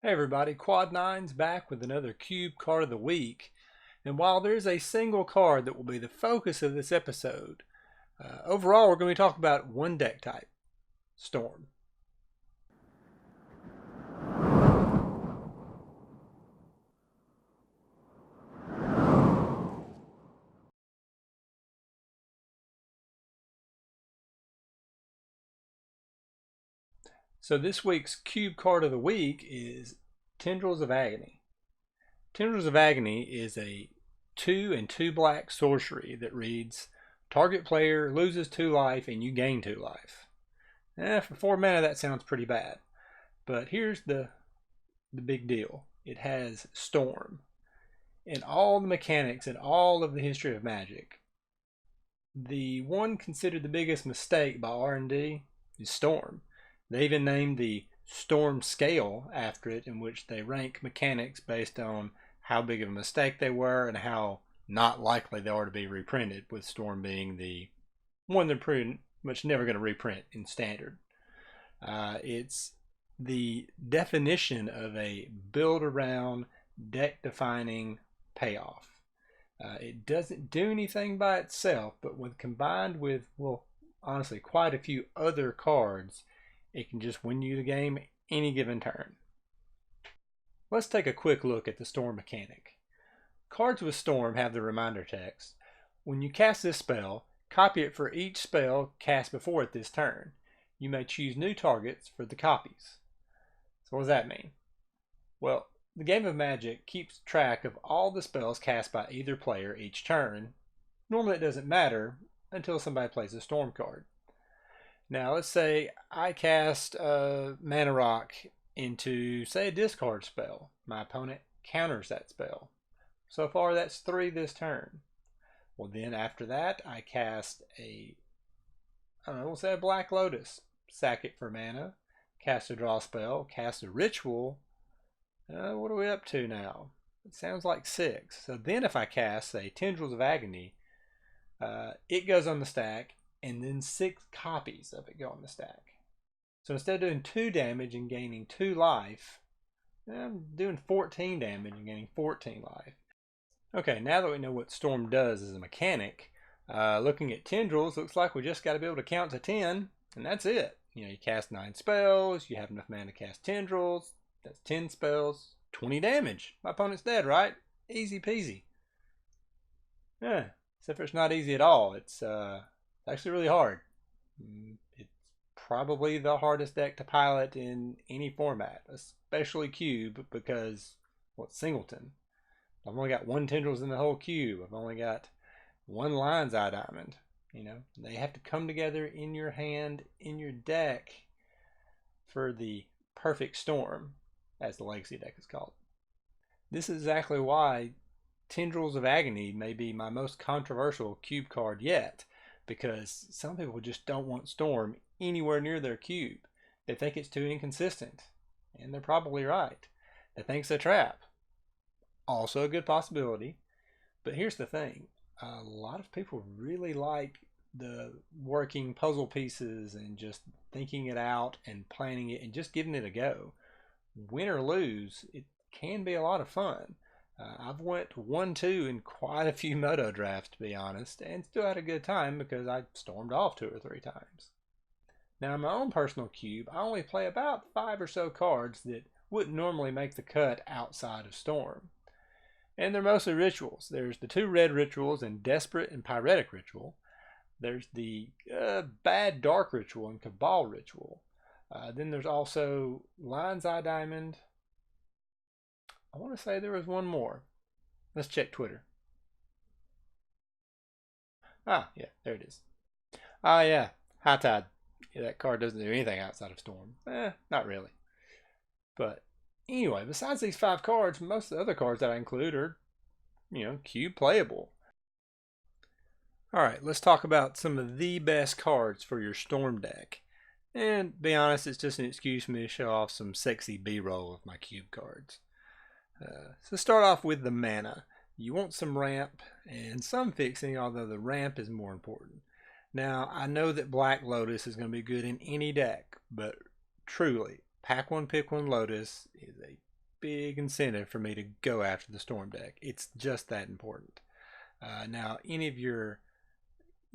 Hey everybody, Quad Nine's back with another Cube card of the week. And while there's a single card that will be the focus of this episode, overall we're going to be talking about one deck type, Storm. So this week's Cube card of the week is Tendrils of Agony. Tendrils of Agony is a 2 and 2 black sorcery that reads, target player loses 2 life and you gain 2 life. For 4 mana that sounds pretty bad. But here's the big deal. It has Storm. In all the mechanics and all of the history of Magic, the one considered the biggest mistake by R&D is Storm. They even named the Storm scale after it, in which they rank mechanics based on how big of a mistake they were and how not likely they are to be reprinted, with Storm being the one they're pretty much never going to reprint in Standard. It's the definition of a build around deck defining payoff. It doesn't do anything by itself, but when combined with, well, honestly, quite a few other cards, it can just win you the game any given turn. Let's take a quick look at the Storm mechanic. Cards with Storm have the reminder text. When you cast this spell, copy it for each spell cast before it this turn. You may choose new targets for the copies. So what does that mean? Well, the game of Magic keeps track of all the spells cast by either player each turn. Normally it doesn't matter until somebody plays a Storm card. Now let's say I cast a Mana Rock into, say, a discard spell. My opponent counters that spell. So far that's 3 this turn. Well, then after that I cast we'll say a Black Lotus. Sack it for mana, cast a draw spell, cast a ritual. What are we up to now? It sounds like 6. So then if I cast, say, Tendrils of Agony, it goes on the stack, and then 6 copies of it go on the stack. So instead of doing 2 damage and gaining 2 life, I'm doing 14 damage and gaining 14 life. Okay, now that we know what Storm does as a mechanic, looking at Tendrils, looks like we just got to be able to count to 10, and that's it. You cast 9 spells, you have enough mana to cast Tendrils, that's 10 spells, 20 damage. My opponent's dead, right? Easy peasy. Yeah, except for it's not easy at all. It's actually really hard. It's probably the hardest deck to pilot in any format, especially Cube, because, well, it's Singleton. I've only got 1 Tendrils in the whole cube. I've only got 1 Lion's Eye Diamond. They have to come together in your hand, in your deck, for the perfect storm, as the Legacy deck is called. This is exactly why Tendrils of Agony may be my most controversial cube card yet, because some people just don't want Storm anywhere near their cube. They think it's too inconsistent, and they're probably right. They think it's a trap. Also a good possibility. But here's the thing. A lot of people really like the working puzzle pieces and just thinking it out and planning it and just giving it a go. Win or lose, it can be a lot of fun. I've went 1-2 in quite a few Moto drafts, to be honest, and still had a good time because I stormed off 2 or 3 times. Now, in my own personal cube, I only play about 5 or so cards that wouldn't normally make the cut outside of Storm. And they're mostly rituals. There's the 2 red rituals and Desperate and Pyretic Ritual. There's the Bad Dark Ritual and Cabal Ritual. Then there's also Lion's Eye Diamond. I want to say there was one more. Let's check Twitter. Yeah, there it is. Yeah, High Tide. Yeah, that card doesn't do anything outside of Storm. Not really. But anyway, besides these 5 cards, most of the other cards that I include are, cube playable. Alright, let's talk about some of the best cards for your Storm deck. And to be honest, it's just an excuse for me to show off some sexy B-roll of my cube cards. So start off with the mana. You want some ramp and some fixing, although the ramp is more important. Now, I know that Black Lotus is going to be good in any deck, but truly, Pack 1 Pick 1 Lotus is a big incentive for me to go after the Storm deck. It's just that important. Now, any of your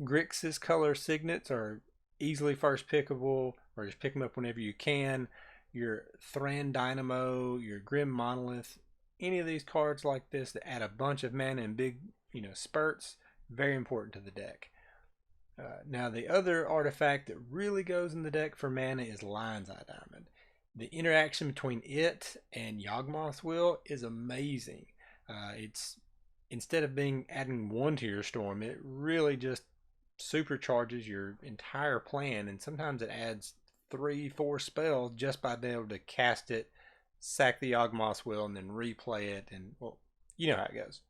Grixis color signets are easily first pickable, or just pick them up whenever you can. Your Thran Dynamo, your Grim Monolith, any of these cards like this that add a bunch of mana in big, spurts, very important to the deck. Now, the other artifact that really goes in the deck for mana is Lion's Eye Diamond. The interaction between it and Yawgmoth's Will is amazing. It's instead of adding one to your storm, it really just supercharges your entire plan, and sometimes it adds 3-4 spells just by being able to cast it, sack the Yawgmoth's Will, and then replay it, and well, you know how it goes.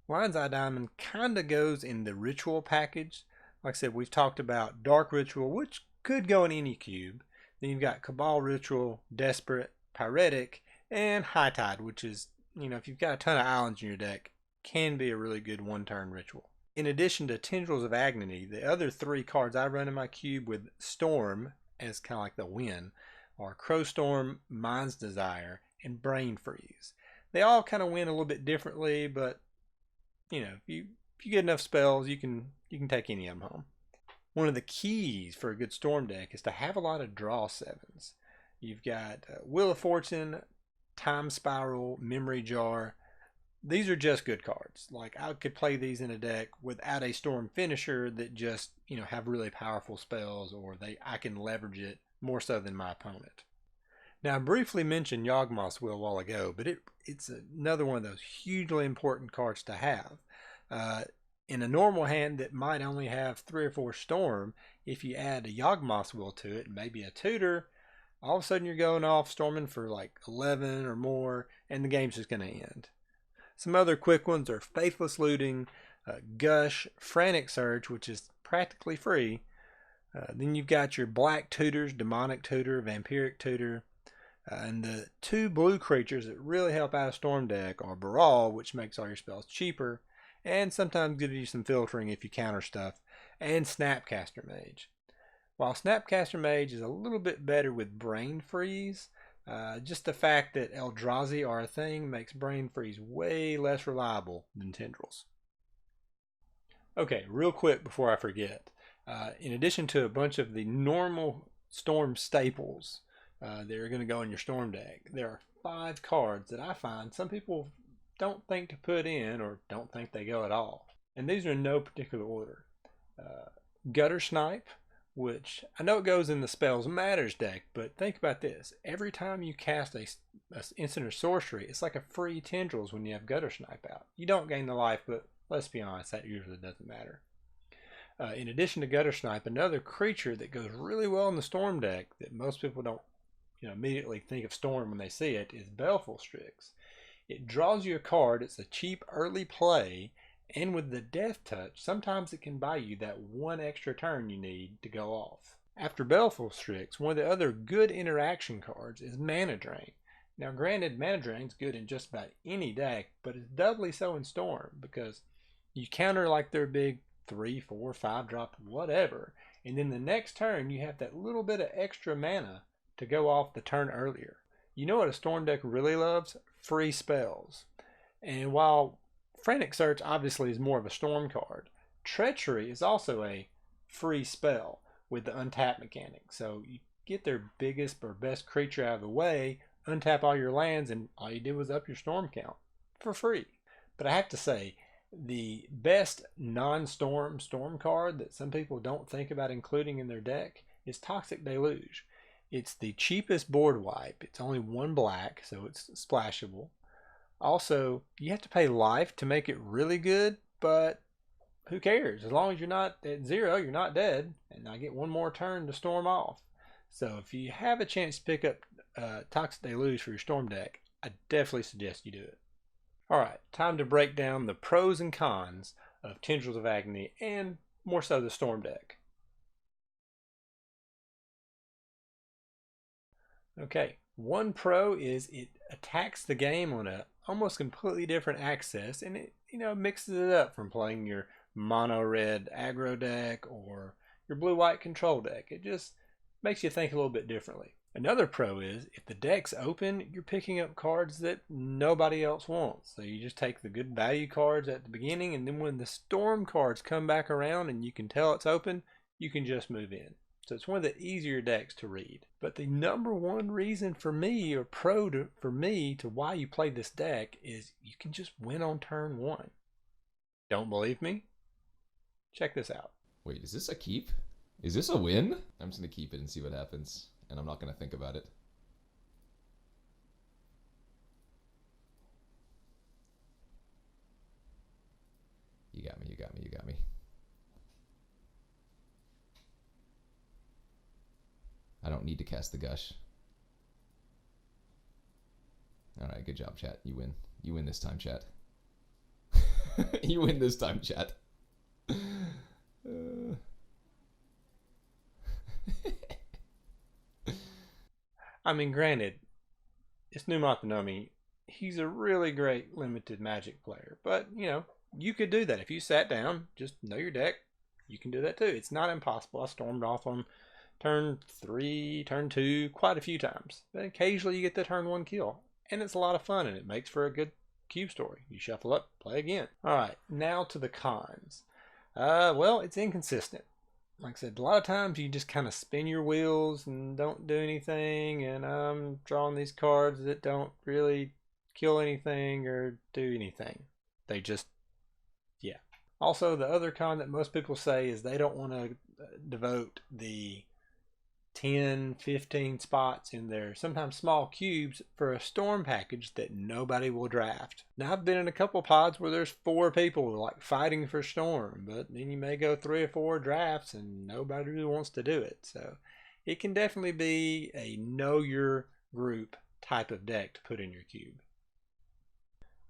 Lion's Eye Diamond kind of goes in the ritual package. Like I said, we've talked about Dark Ritual, which could go in any cube. Then you've got Cabal Ritual, Desperate, Pyretic, and High Tide, which is, if you've got a ton of islands in your deck, can be a really good one-turn ritual. In addition to Tendrils of Agony, the other 3 cards I run in my cube with Storm as kind of like the win are Crowstorm, Mind's Desire, and Brain Freeze. They all kind of win a little bit differently, but if you get enough spells, you can take any of them home. One of the keys for a good Storm deck is to have a lot of draw 7s. You've got Wheel of Fortune, Time Spiral, Memory Jar. These are just good cards. Like, I could play these in a deck without a Storm finisher that just, have really powerful spells, or I can leverage it more so than my opponent. Now, I briefly mentioned Yawgmoth's Will a while ago, but it's another one of those hugely important cards to have. In a normal hand that might only have 3 or 4 Storm, if you add a Yawgmoth's Will to it, maybe a tutor, all of a sudden you're going off storming for like 11 or more, and the game's just going to end. Some other quick ones are Faithless Looting, Gush, Frantic Surge, which is practically free. Then you've got your black tutors, Demonic Tutor, Vampiric Tutor. And the 2 blue creatures that really help out a Storm deck are Baral, which makes all your spells cheaper, and sometimes gives you some filtering if you counter stuff, and Snapcaster Mage. While Snapcaster Mage is a little bit better with Brain Freeze, just the fact that Eldrazi are a thing makes Brain Freeze way less reliable than Tendrils. Okay, real quick before I forget. In addition to a bunch of the normal Storm staples that are going to go in your Storm deck, there are 5 cards that I find some people don't think to put in, or don't think they go at all. And these are in no particular order. Guttersnipe, which I know it goes in the Spells Matters deck, but think about this. Every time you cast a instant or sorcery, it's like a free Tendrils when you have Guttersnipe out. You don't gain the life, but let's be honest, that usually doesn't matter. In addition to Guttersnipe, another creature that goes really well in the Storm deck that most people don't immediately think of Storm when they see it is Baleful Strix. It draws you a card. It's a cheap early play, and with the Death Touch, sometimes it can buy you that 1 extra turn you need to go off. After Baleful Strix, one of the other good interaction cards is Mana Drain. Now, granted, Mana Drain's good in just about any deck, but it's doubly so in Storm because you counter like their big 3, 4, 5 drop, whatever, and then the next turn you have that little bit of extra mana to go off the turn earlier. You know what a Storm deck really loves? Free spells. And while Frantic Search obviously is more of a Storm card, Treachery is also a free spell with the untap mechanic. So you get their biggest or best creature out of the way, untap all your lands, and all you did was up your Storm count for free. But I have to say, the best non-Storm Storm card that some people don't think about including in their deck is Toxic Deluge. It's the cheapest board wipe. It's only 1 black, so it's splashable. Also, you have to pay life to make it really good, but who cares? As long as you're not at 0, you're not dead, and I get 1 more turn to storm off. So if you have a chance to pick up Toxic Deluge for your Storm deck, I definitely suggest you do it. Alright, time to break down the pros and cons of Tendrils of Agony, and more so the Storm deck. Okay, one pro is it attacks the game on a almost completely different axis, and it mixes it up from playing your mono red aggro deck or your blue white control deck. It just makes you think a little bit differently. Another pro is if the deck's open, you're picking up cards that nobody else wants. So you just take the good value cards at the beginning, and then when the storm cards come back around and you can tell it's open, you can just move in. So it's one of the easier decks to read. But the number one reason for me, or for me, to why you play this deck is you can just win on turn one. Don't believe me? Check this out. Wait, is this a keep? Is this a win? I'm just gonna keep it and see what happens. And I'm not gonna think about it. You got me, you got me, you got me. I don't need to cast the gush. Alright, good job, chat. You win. You win this time, chat. You win this time, chat. I mean, granted, it's Numatonomi. He's a really great limited Magic player. But, you know, you could do that. If you sat down, just know your deck, you can do that too. It's not impossible. I stormed off on turn 3, turn 2, quite a few times. But occasionally you get the turn 1 kill. And it's a lot of fun, and it makes for a good cube story. You shuffle up, play again. Alright, now to the cons. Well, it's inconsistent. Like I said, a lot of times you just kind of spin your wheels and don't do anything, and I'm drawing these cards that don't really kill anything or do anything. They just, yeah. Also, the other con that most people say is they don't want to devote the 10, 15 spots in their sometimes small cubes for a storm package that nobody will draft. Now, I've been in a couple pods where there's 4 people like fighting for storm, but then you may go 3 or 4 drafts and nobody really wants to do it. So it can definitely be a know your group type of deck to put in your cube.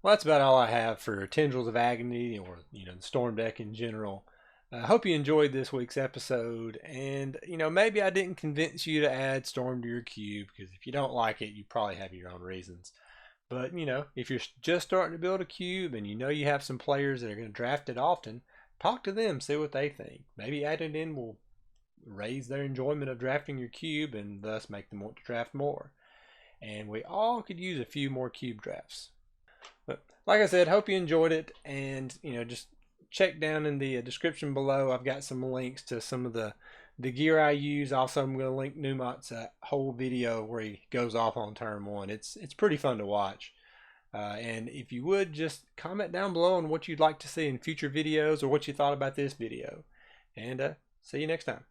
Well, that's about all I have for Tendrils of Agony, or the storm deck in general. I hope you enjoyed this week's episode, and maybe I didn't convince you to add Storm to your cube, because if you don't like it, you probably have your own reasons. But if you're just starting to build a cube and you have some players that are going to draft it often, talk to them, see what they think. Maybe adding it in will raise their enjoyment of drafting your cube and thus make them want to draft more. And we all could use a few more cube drafts. But like I said, hope you enjoyed it, and just check down in the description below. I've got some links to some of the gear I use. Also, I'm going to link Numat's whole video where he goes off on turn 1. It's pretty fun to watch. And if you would, just comment down below on what you'd like to see in future videos or what you thought about this video. And see you next time.